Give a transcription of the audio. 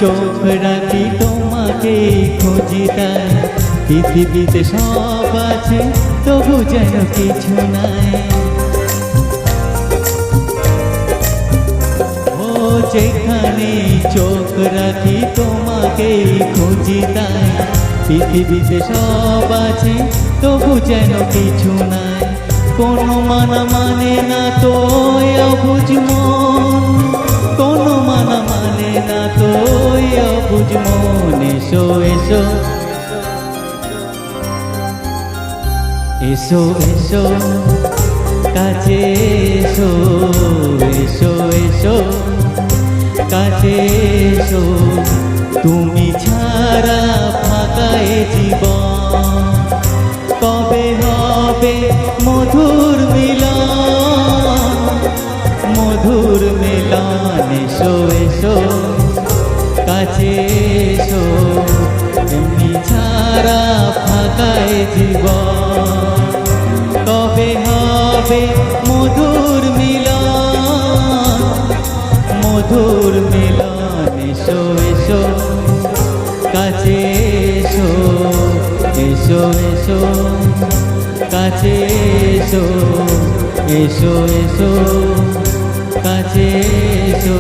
চোখ রাখি তোমাকে খুঁজি তাই, পৃথিবীতে সব আছে তবু যেন কিছু নাই। ও যেখানে চোখ রাখি তোমাকে খুঁজি তাই, পৃথিবীতে সব আছে তবু যেন কিছু নাই। কোনো মানা মানে না তো অবুঝ মন, কোনো মানা মানে না তো অবুঝ মন। এসো এসো এসো এসো কাছে এসো, এসো এসো কাছে এসো, তুমি ছাড়া ফাঁকা এ জীবন। কবে হবে মধুর মিলন, মধুর মিলন। এসো এসো কাছে এসো, তুমি ছাড়া ফাঁকা এ জীবন। কবে হবে মধুর মিলন, মধুর মিলন। এসো এসো কাছে এসো, এসো এসো কাছে এসো, এসো এসো কাছে এসো।